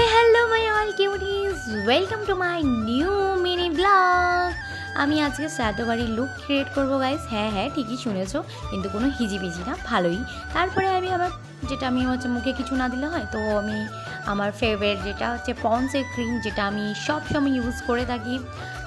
Hello my all cuties, welcome to my new mini vlog. আমি আজকে শ্রাদ্ধ বাড়ির লুক ক্রিয়েট করবো গাইস। হ্যাঁ ঠিকই শুনেছো, কিন্তু কোনো হিজিবিজি না, ভালোই। তারপরে আমি আবার যেটা আমি মুখে কিছু না দিলে হয়, তো আমি আমার ফেভারিট যেটা হচ্ছে পন্ডসের ক্রিম, যেটা আমি সব সময় ইউজ করে থাকি।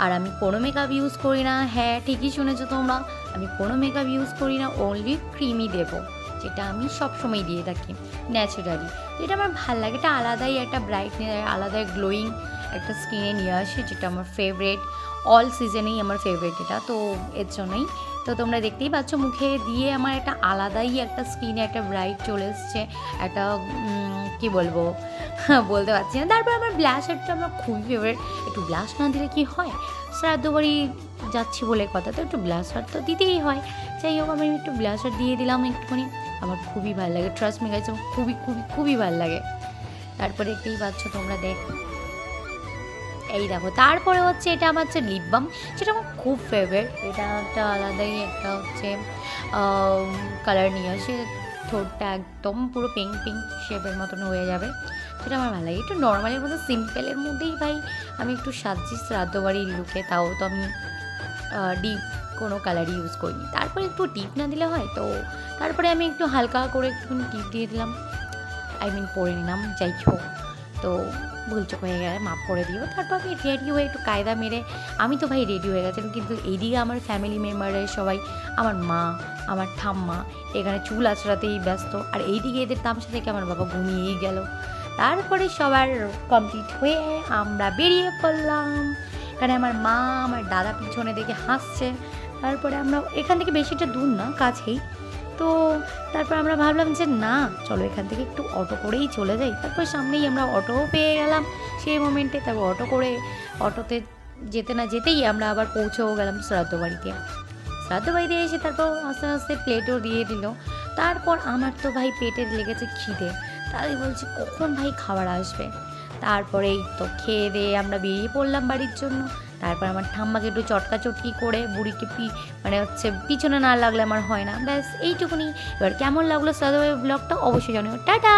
আর আমি কোনো মেকআপ ইউজ করি না। হ্যাঁ ঠিকই শুনেছো তোমরা, আমি কোনো মেকআপ ইউজ করি না, অনলি ক্রিমই দেবো, যেটা আমি সবসময় দিয়ে থাকি ন্যাচারালি। এটা আমার ভাল লাগে, এটা আলাদাই একটা ব্রাইটনেস, আলাদাই গ্লোয়িং একটা স্কিনে নিয়ে আসে, যেটা আমার ফেভারিট। অল সিজনেই আমার ফেভারিট এটা, তো এর জন্যই। তো তোমরা দেখতেই পাচ্ছ মুখে দিয়ে আমার একটা আলাদাই একটা স্কিনে একটা ব্রাইট চলে এসছে, একটা কি বলবো বলতে পারছি না। তারপর আমার ব্লাশারটা আমার খুবই ফেভারিট। একটু ব্লাশ না দিলে কি হয়, শ্রাদ্ধ বাড়ি যাচ্ছি বলে কথা, তো একটু ব্লাশার তো দিতেই হয়। যাই হোক, আমি একটু ব্লাশার দিয়ে দিলাম একটুখানি, আমার খুবই ভালো লাগে। ট্রাস্ট মি গাইস, আমার খুবই খুবই খুবই ভালো লাগে। তারপরে দেখতেই পাচ্ছ তোমরা, এই দেখো। তারপরে হচ্ছে এটা আমার হচ্ছে লিপ বাম, যেটা আমার খুব ফেভারিট। এটা একটা আলাদাই একটা হচ্ছে কালার নিয়ে আসে, ঠোঁটটা একদম পুরো পিঙ্ক পিঙ্ক শেপের মতন হয়ে যাবে, সেটা আমার ভালো লাগে। একটু নর্মালের মধ্যে সিম্পলের মধ্যেই ভাই আমি একটু সাজছি শ্রাদ্ধ বাড়ির লুকে, তাও তো আমি ডিপ কোনো কালার ইউজ করিনি। তারপরে একটু টিপ না দিলে হয়, তো তারপরে আমি একটু হালকা করে একটুখানি টিপ দিয়ে দিলাম, পরে নিলাম। যাই হোক, তো ভুলচোক হয়ে গেলে মাফ করে দিও। তারপর আমি রেডি হয়ে একটু কায়দা মেরে, আমি তো ভাই রেডি হয়ে গেছিলাম, কিন্তু এইদিকে আমার ফ্যামিলি মেম্বারের সবাই, আমার মা, আমার ঠাম্মা এখানে চুল আঁচড়াতেই ব্যস্ত, আর এইদিকে এদের তামসা থেকে আমার বাবা ঘুমিয়েই গেল। তারপরে সবার কমপ্লিট হয়ে আমরা বেরিয়ে পড়লাম। এখানে আমার মা, আমার দাদা পিছনে দেখে হাসছে। তারপরে আমরা এখান থেকে বেশিটা দূর না, কাছেই। তো তারপর আমরা ভাবলাম যে না, চলো এখান থেকে একটু অটো করেই চলে যাই। তারপর সামনেই আমরা অটোও পেয়ে গেলাম সেই মোমেন্টে। তারপর অটোতে যেতে না যেতেই আমরা আবার পৌঁছেও গেলাম শ্রাদ্ধ বাড়িতে। শ্রাদ্ধ বাড়িতে এসে তারপর আস্তে আস্তে প্লেটও দিয়ে দিল। তারপর আমার তো ভাই পেটে লেগেছে খিদে, তাই বলছি কখন ভাই খাবার আসবে। তারপরে এই তো খেয়ে দিয়ে আমরা বেরিয়ে পড়লাম বাড়ির জন্য। তারপর আমার ঠাম্মাকে একটু চটকাচটকি করে বুড়িকে পিছনে না লাগলে আমার হয় না, ব্যাস এইটুকুনি। এবার কেমন লাগলো শ্রাদ্ধ বাড়ির ব্লগটা অবশ্যই জানিও। টাটা।